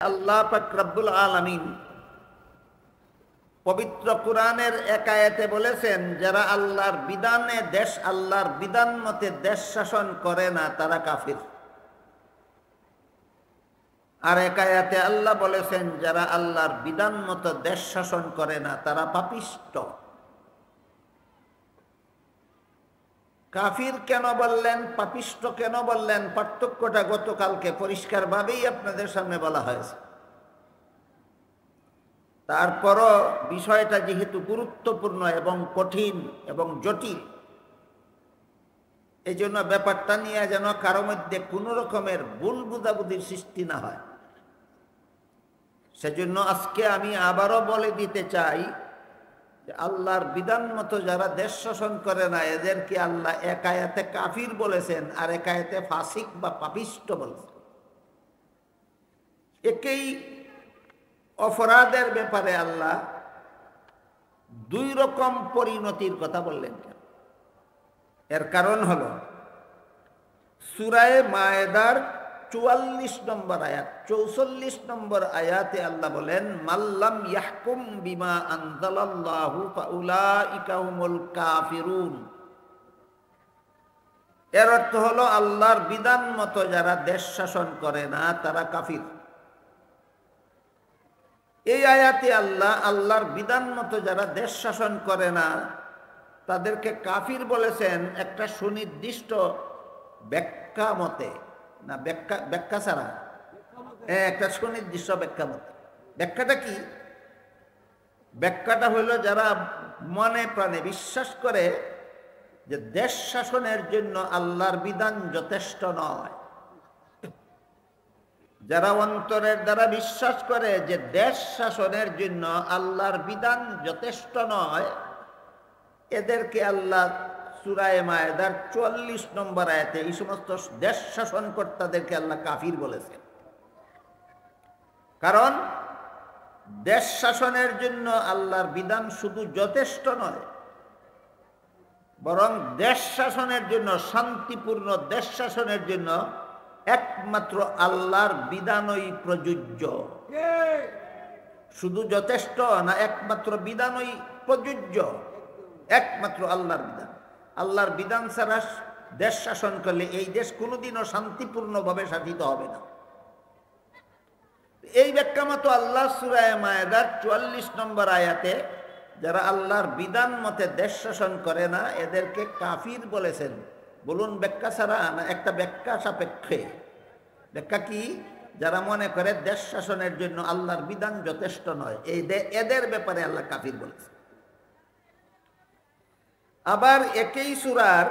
আল্লাহ পাক রব্বুল আলামিন পবিত্র কোরআনের এক আয়াতে বলেছেন, যারা আল্লাহর বিধানে আল্লাহর বিধান মতে দেশ শাসন করে না তারা কাফির। আর এক আয়াতে আল্লাহ বলেছেন, যারা আল্লাহর বিধান মতো দেশ শাসন করে না তারা পাপিষ্ট। কাফির কেন বললেন, পাপিষ্ট কেন বললেন, পার্থক্যটা গতকালকে পরিষ্কারভাবেই আপনাদের সামনে বলা হয়েছে। তারপরও বিষয়টা যেহেতু গুরুত্বপূর্ণ এবং কঠিন এবং জটিল, এই জন্য ব্যাপারটা নিয়ে যেন কারো মধ্যে কোনো রকমের ভুল বুঝাবুঝির সৃষ্টি না হয়, সেজন্য আজকে আমি আবারও বলে দিতে চাই যে আল্লাহর বিধান মতো যারা দেশ শাসন করে না এদেরকে আল্লাহ এক আয়াতে কাফির বলেছেন আর এক আয়াতে ফাসিক বা পাপিষ্ট বলেছেন। একেই অপরাধের ব্যাপারে আল্লাহ দুই রকম পরিণতির কথা বললেন। এর কারণ হলো সূরা মায়েদার 44 নম্বর আয়াত, 44 নম্বর আয়াতে আল্লাহ বলেন, মাল্লাম ইয়াহকুম বিমা আনজালাল্লাহু ফাউলাইকা হুমুল কাফিরুন। এর অর্থ হলো আল্লাহর বিধান মতো যারা দেশ শাসন করে না তারা কাফির। এই আয়াতে আল্লাহ আল্লাহর বিধান মতো যারা দেশ শাসন করে না তাদেরকে কাফির বলেছেন একটা সুনির্দিষ্ট ব্যাখ্যা মতে, না ব্যাখ্যা ছাড়া, একটা সুনির্দিষ্ট ব্যাখ্যা মতে। ব্যাখ্যাটা কি? ব্যাখ্যাটা হলো যারা মনে প্রাণে বিশ্বাস করে যে দেশ শাসনের জন্য আল্লাহর বিধান যথেষ্ট নয়, যারা অন্তরের দ্বারা বিশ্বাস করে যে দেশ শাসনের জন্য আল্লাহর বিধান যথেষ্ট নয়, এদেরকে আল্লাহ সূরা মায়েদার 44 নম্বর আয়াতে এই সমস্ত দেশ শাসন কর্তাদেরকে আল্লাহ কাফির বলেছেন। কারণ দেশ শাসনের জন্য আল্লাহর বিধান শুধু যথেষ্ট নয়, বরং দেশ শাসনের জন্য, শান্তিপূর্ণ দেশ শাসনের জন্য একমাত্র আল্লাহর বিধানই প্রযোজ্য। শুধু যথেষ্ট না, একমাত্র বিধানই প্রযোজ্য, একমাত্র আল্লাহর বিধান। আল্লাহর বিধান ছাড়া দেশ শাসন করলে এই দেশ কোনোদিনও শান্তিপূর্ণভাবে শাসিত হবে না। এই ব্যাখ্যা মতো আল্লাহ সূরা মায়েদার 44 নম্বর আয়াতে যারা আল্লাহর বিধান মতে দেশ শাসন করে না এদেরকে কাফির বলেছেন। বলুন ব্যাখ্যা ছাড়া না একটা ব্যাখ্যা সাপেক্ষে? ব্যাখ্যা কি? যারা মনে করে দেশ শাসনের জন্য আল্লাহর বিধান যথেষ্ট নয়, এদের ব্যাপারে আল্লাহ কাফির বলেছেন। আবার একই সূরার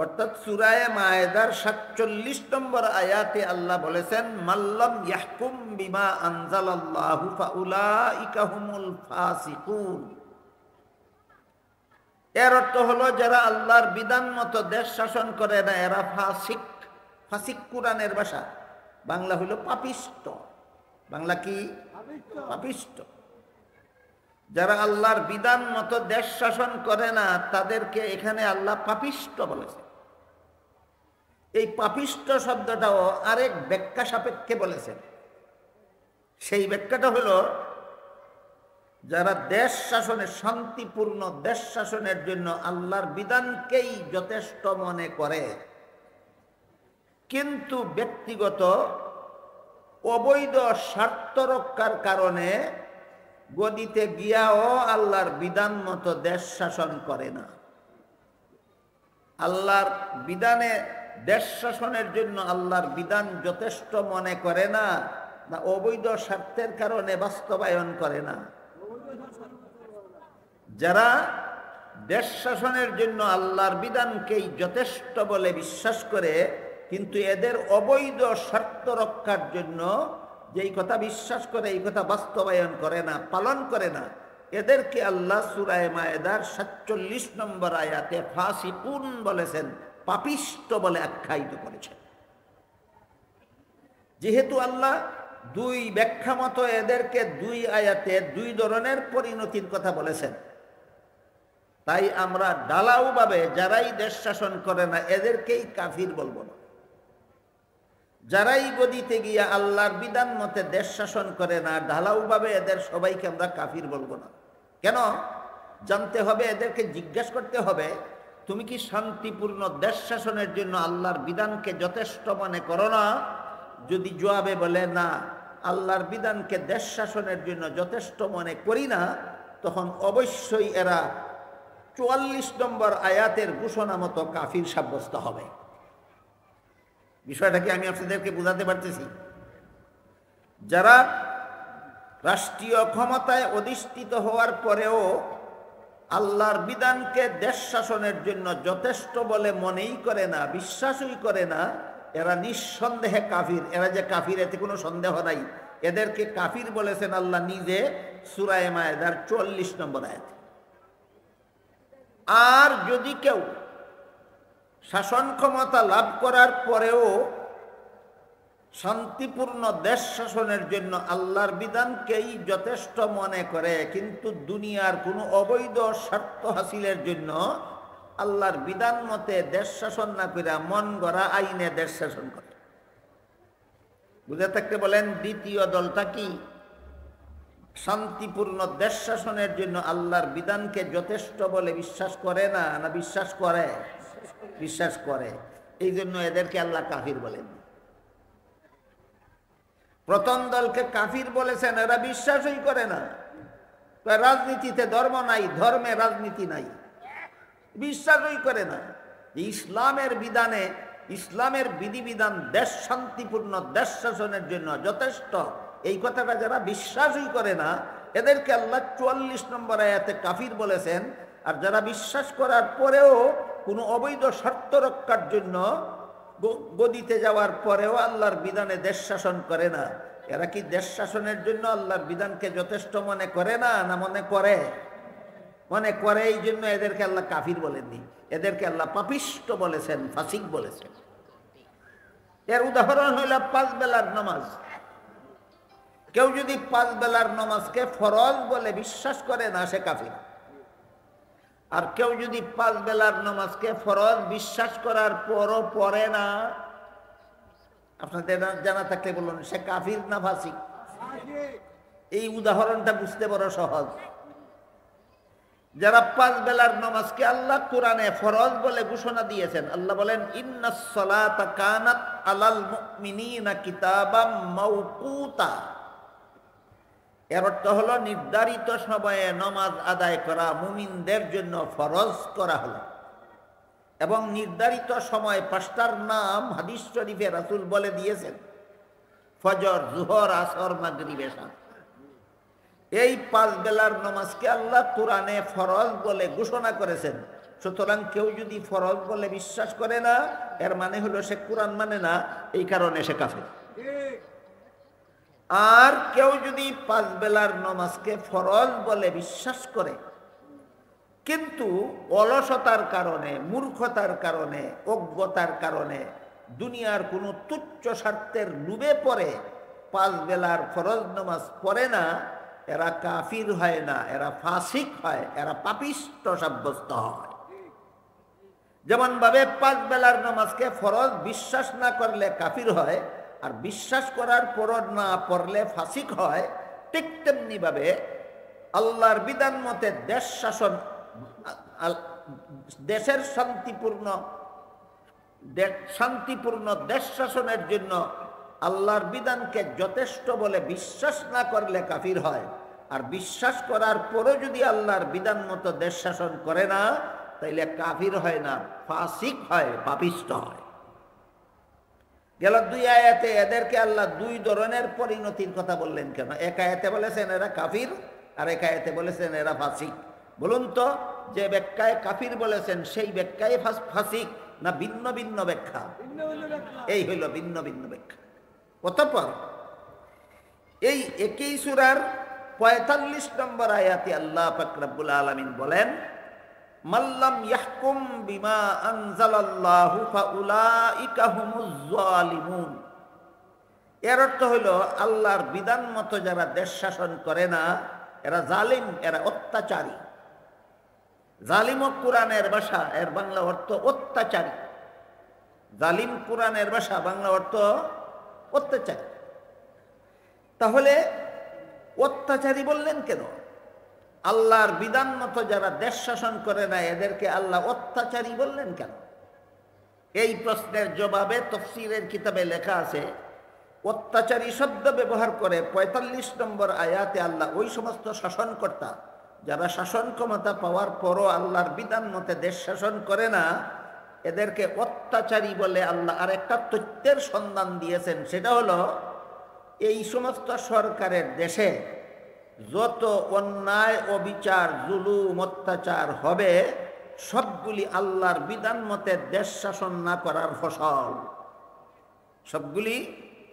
অর্থাৎ সূরা মায়েদার 47 নম্বর আয়াতে আল্লাহ বলেছেন, মাল্লাম ইয়াহকুম বিমা আনজালাল্লাহু ফাউলাইকা হুমুল ফাসিকুন। এর অর্থ হলো যারা আল্লাহর বিধান মতো দেশ শাসন করে না এরা ফাসিক। ফাসিক কোরআনের ভাষা, বাংলা হলো পাপিষ্ট। বাংলা কি? পাপিষ্ট। যারা আল্লাহর বিধান মতো দেশ শাসন করে না তাদেরকে এখানে আল্লাহ পাপিষ্ট বলেছে। এই পাপিষ্ট শব্দটাও আরেক ব্যাখ্যা সাপেক্ষে বলেছেন। সেই ব্যাখ্যাটা হলো যারা দেশ শাসনে, শান্তিপূর্ণ দেশ শাসনের জন্য আল্লাহর বিধানকেই যথেষ্ট মনে করে, কিন্তু ব্যক্তিগত অবৈধ স্বার্থ রক্ষার কারণে গদিতে গিয়াও আল্লাহর বিধান মতো দেশ শাসন করে না। আল্লাহর বিধানে দেশ শাসনের জন্য আল্লাহর বিধান যথেষ্ট মনে করে না, না অবৈধ স্বার্থের কারণে বাস্তবায়ন করে না। যারা দেশ শাসনের জন্য আল্লাহর বিধানকেই যথেষ্ট বলে বিশ্বাস করে কিন্তু এদের অবৈধ স্বার্থ রক্ষার জন্য যেই কথা বিশ্বাস করে এই কথা বাস্তবায়ন করে না, পালন করে না, এদেরকে আল্লাহ সূরা মায়েদার 47 নম্বর আয়াতে ফাসিকুন বলেছেন, পাপিষ্ট বলে আখ্যায়িত করেছেন। যেহেতু আল্লাহ দুই ব্যাখ্যা মতো এদেরকে দুই আয়াতে দুই ধরনের পরিণতির কথা বলেছেন, তাই আমরা ঢালাওভাবে যারাই দেশ শাসন করে না এদেরকেই কাফির বলবো না। যারাই গদিতে গিয়া আল্লাহর বিধান মতে দেশ শাসন করে না, ঢালাওভাবে এদের সবাইকে আমরা কাফির বলবো না। কেন? জানতে হবে, এদেরকে জিজ্ঞাসা করতে হবে, তুমি কি শান্তিপূর্ণ দেশ শাসনের জন্য আল্লাহর বিধানকে যথেষ্ট মনে করো না? যদি জবাবে বলে না, আল্লাহর বিধানকে দেশ শাসনের জন্য যথেষ্ট মনে করি না, তখন অবশ্যই এরা ৪৪ নম্বর আয়াতের ঘোষণা মতো কাফির সাব্যস্ত হবে। বিষয়টা কি আমি আপনাদেরকে বোঝাতে পারতেছি? যারা রাষ্ট্রীয় ক্ষমতায় অধিষ্ঠিত হওয়ার পরেও আল্লাহর বিধানকে দেশ শাসনের জন্য যথেষ্ট বলে মনেই করে না, বিশ্বাসই করে না, এরা নিঃসন্দেহে কাফির। এরা যে কাফির এতে কোনো সন্দেহ নাই। এদেরকে কাফির বলেছেন আল্লাহ নিজে সূরা মায়েদার ৪৪ নম্বর আয়াতে। আর যদি কেউ শাসন ক্ষমতা লাভ করার পরেও শান্তিপূর্ণ দেশ শাসনের জন্য আল্লাহর বিধানকেই যথেষ্ট মনে করে, কিন্তু দুনিয়ার কোনো অবৈধ স্বার্থ হাসিলের জন্য আল্লাহর বিধান মতে দেশ শাসন না করে মন গড়া আইনে দেশ শাসন করে, বুঝে থাকতে বলেন দ্বিতীয় দলটা কি? শান্তিপূর্ণ দেশ শাসনের জন্য আল্লাহর বিধানকে যথেষ্ট বলে বিশ্বাস করে না, না বিশ্বাস করে? বিশ্বাস করে। এই জন্য এদেরকে আল্লাহ কাফির বলেন। প্রথম দলকে কাফির বলেছেন, এরা বিশ্বাসই করে না। রাজনীতিতে ধর্ম নাই, ধর্মে রাজনীতি নাই, বিশ্বাসই করে না। ইসলামের বিধানে, ইসলামের বিধিবিধান দেশ শান্তিপূর্ণ দেশ শাসনের জন্য যথেষ্ট, এই কথাটা যারা বিশ্বাসই করে না, এদেরকে আল্লাহ ৪৪ নম্বর আয়াতে কাফির বলেছেন। আর যারা বিশ্বাস করার পরেও কোনো অবৈধ স্বার্থ রক্ষার জন্য গদিতে যাওয়ার পরেও আল্লাহর বিধানে দেশ শাসন করে না, এরা কি দেশ শাসনের জন্য আল্লাহর বিধানকে যথেষ্ট মনে করে না, না মনে করে? মনে করে। এই জন্য এদেরকে আল্লাহ কাফির বলেননি, এদেরকে আল্লাহ পাপিষ্ট বলেছেন, ফাসিক বলেছেন। এর উদাহরণ হইল ৫ বেলার নামাজ। কেউ যদি ৫ বেলার নামাজকে ফরজ বলে বিশ্বাস করে না, সে কাফির। আর কেউ যদি ৫ বেলার নামাজকে ফরজ বিশ্বাস করার পরও পড়ে না, আপনাদের জানা থাকলে বলুন, সে কাফির না ফাসিক? এই উদাহরণটা বুঝতে বড় সহজ। যারা ৫ বেলার নামাজকে আল্লাহ কোরআনে ফরজ বলে ঘোষণা দিয়েছেন, আল্লাহ বলেন ইন্নাস সালাতা কানাত আলাল মুমিনিনা কিতাবাম মাওকুতা। এর অর্থ হলো নির্ধারিত সময়ে নামাজ আদায় করা মুমিনদের জন্য ফরজ করা হলো। এবং নির্ধারিত সময় ৫টার নাম হাদিস শরীফে রাসূল বলে দিয়েছেন, ফজর, জোহর, আসর, মাগরিব, এশা। এই ৫ বেলার নামাজকে আল্লাহ কোরআনে ফরজ বলে ঘোষণা করেছেন। সুতরাং কেউ যদি ফরজ বলে বিশ্বাস করে না, এর মানে হলো সে কোরআন মানে না, এই কারণে সে কাফের। আর কেউ যদি ৫ বেলার নামাজকে ফরজ বলে বিশ্বাস করে, কিন্তু অলসতার কারণে, মূর্খতার কারণে, অজ্ঞতার কারণে, দুনিয়ার কোনো তুচ্ছ স্বার্থের লোভে পড়ে ৫ বেলার ফরজ নামাজ পড়ে না, এরা কাফির হয় না, এরা ফাসিক হয়, এরা পাপিষ্ট সাব্যস্ত হয়। যেমন ভাবে ৫ বেলার নামাজকে ফরজ বিশ্বাস না করলে কাফির হয়, আর বিশ্বাস করার পর না পড়লে ফাসিক হয়, ঠিক তেমনি ভাবে আল্লাহর বিধান মতে দেশ শাসন, দেশের শান্তিপূর্ণ দেশ শাসনের জন্য আল্লাহর বিধানকে যথেষ্ট বলে বিশ্বাস না করলে কাফির হয়। আর বিশ্বাস করার পরও যদি আল্লাহর বিধান মতো দেশ শাসন করে না, তাইলে কাফির হয় না, ফাসিক হয়, পাপিষ্ট হয়। গেল ২ আয়াতে এদেরকে আল্লাহ ২ ধরনের পরিণতির কথা বললেন কেন? এক আয়াতে বলেছেন এরা কাফির, আর এক আয়াতে বলেছেন এরা ফাসিক। বলুন তো, যে ব্যাখ্যায় কাফির বলেছেন সেই ব্যাখ্যায় ফাসিক, না ভিন্ন ভিন্ন ব্যাখ্যা? এই হইল ভিন্ন ভিন্ন ব্যাখ্যা। অতঃপর এই একই সূরার ৪৫ নম্বর আয়াতে আল্লাহ পাক রব্বুল আলামিন বলেন, মাল্লাম ইয়াহকুম বিমা আনজালাল্লাহু ফাউলাইকা হুমুজ জালিমুন। এর অর্থ হইল আল্লাহর বিধান মতো যারা দেশ শাসন করে না, এরা জালিম, এরা অত্যাচারী। জালিম কোরআনের ভাষা, এর বাংলা অর্থ অত্যাচারী। জালিম কোরআনের ভাষা, বাংলা অর্থ অত্যাচারী। তাহলে অত্যাচারী বললেন কেন? আল্লাহর বিধান মতো যারা দেশ শাসন করে না এদেরকে আল্লাহ অত্যাচারী বললেন কেন? এই প্রশ্নের জবাবে তাফসীরের কিতাবে লেখা আছে, অত্যাচারী শব্দ ব্যবহার করে ৪৫ নম্বর আয়াতে আল্লাহ ওই সমস্ত শাসনকর্তা যারা শাসন ক্ষমতা পাওয়ার পরও আল্লাহর বিধান মতে দেশ শাসন করে না এদেরকে অত্যাচারী বলে আল্লাহ আরেকটা তথ্যের সন্ধান দিয়েছেন। সেটা হলো, এই সমস্ত সরকারের দেশে যত অন্যায় অবিচার জুলুম অত্যাচার হবে সবগুলি আল্লাহর বিধান মতে দেশ শাসন না করার ফসল। সবগুলি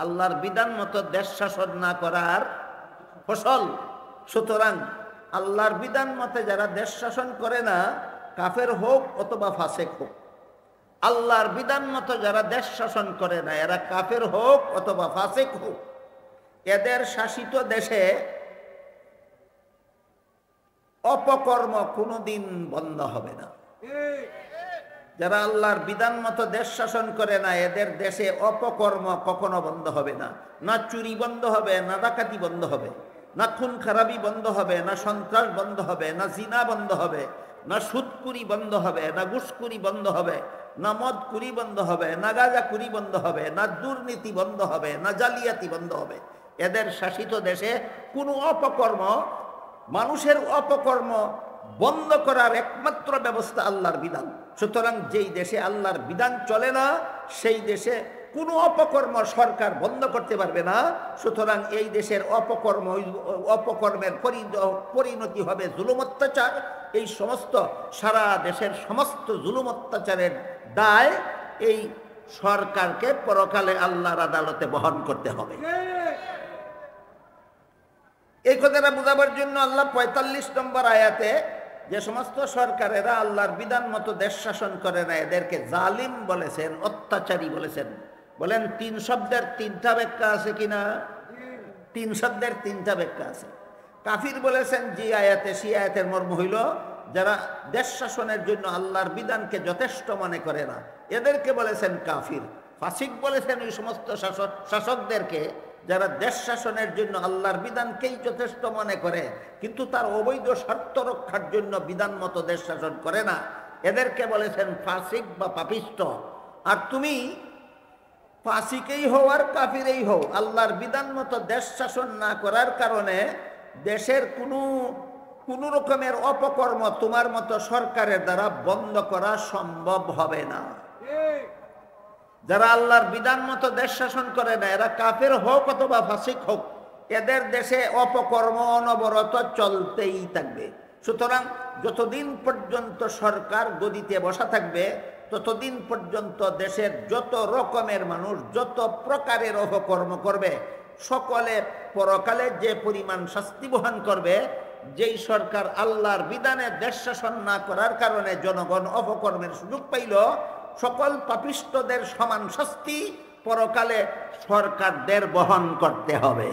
আল্লাহর বিধান মতো দেশ শাসন না করার ফসল। সুতরাং আল্লাহর বিধান মতে যারা দেশ শাসন করে না, কাফের হোক অথবা ফাসেক হোক, আল্লাহর বিধান মতো যারা দেশ শাসন করে না এরা কাফের হোক অথবা ফাসেক হোক, এদের শাসিত দেশে অপকর্ম কোনোদিন বন্ধ হবে না। যারা আল্লাহর বিধান মতো দেশ শাসন করে না এদের দেশে অপকর্ম কখনো বন্ধ হবে না। না চুরি বন্ধ হবে, না ডাকাতি বন্ধ হবে, না খুন খারাপি বন্ধ হবে, না সন্ত্রাস বন্ধ হবে, না জিনা বন্ধ হবে, না সুদকুরি বন্ধ হবে, না ঘুষকুরি বন্ধ হবে, না মদকুরি বন্ধ হবে, না গাঁজাকুরি বন্ধ হবে, না দুর্নীতি বন্ধ হবে, না জালিয়াতি বন্ধ হবে। এদের শাসিত দেশে কোনো অপকর্ম, মানুষের অপকর্ম বন্ধ করার একমাত্র ব্যবস্থা আল্লাহর বিধান। সুতরাং যেই দেশে আল্লাহর বিধান চলে না সেই দেশে কোনো অপকর্ম সরকার বন্ধ করতে পারবে না। সুতরাং এই দেশের অপকর্মের পরিণতি হবে জুলুম অত্যাচার। এই সমস্ত সারা দেশের সমস্ত জুলুম অত্যাচারের দায় এই সরকারকে পরকালে আল্লাহর আদালতে বহন করতে হবে। এই কথাটা বোঝাবার জন্য আল্লাহ ৪৫ নম্বর আয়াতে যে সমস্ত সরকারেরা আল্লাহর বিধান মতো দেশ শাসন করে না এদেরকে জালিম বলেছেন, অত্যাচারী বলেছেন। বলেন ৩ শব্দের ৩টা ব্যাখ্যা আছে কিনা? ৩ শব্দের ৩টা ব্যাখ্যা আছে। কাফির বলেছেন যে আয়াতে, সেই আয়াতের মর্ম হইল যারা দেশ শাসনের জন্য আল্লাহর বিধানকে যথেষ্ট মনে করে না এদেরকে বলেছেন কাফির। ফাসিক বলেছেন ওই সমস্ত শাসকদেরকে যারা দেশ শাসনের জন্য আল্লাহর বিধানকেই যথেষ্ট মনে করে কিন্তু তার অবৈধ স্বার্থ রক্ষার জন্য বিধান মতো দেশ শাসন করে না, এদেরকে বলেছেন ফাসিক বা পাপিষ্ট। আর তুমি ফাসিকেই হও আর কাফিরেই হও, আল্লাহর বিধান মতো দেশ শাসন না করার কারণে দেশের কোনো রকমের অপকর্ম তোমার মতো সরকারের দ্বারা বন্ধ করা সম্ভব হবে না। যারা আল্লাহর বিধান মতো দেশ শাসন করে না এরা কাফের হোক অথবা ফাসিক হোক, এদের দেশে অপকর্ম অনবরত চলতেই থাকবে। সুতরাং যতদিন পর্যন্ত সরকার গদিতে বসা থাকবে ততদিন পর্যন্ত দেশের যত রকমের মানুষ যত প্রকারের অপকর্ম করবে সকলে পরকালে যে পরিমাণ শাস্তি বহন করবে। যেই সরকার আল্লাহর বিধানে দেশ শাসন না করার কারণে জনগণ অপকর্মের সুযোগ পাইল, সকল পাপিষ্টদের সমান শাস্তি পরকালে সরকারদের বহন করতে হবে।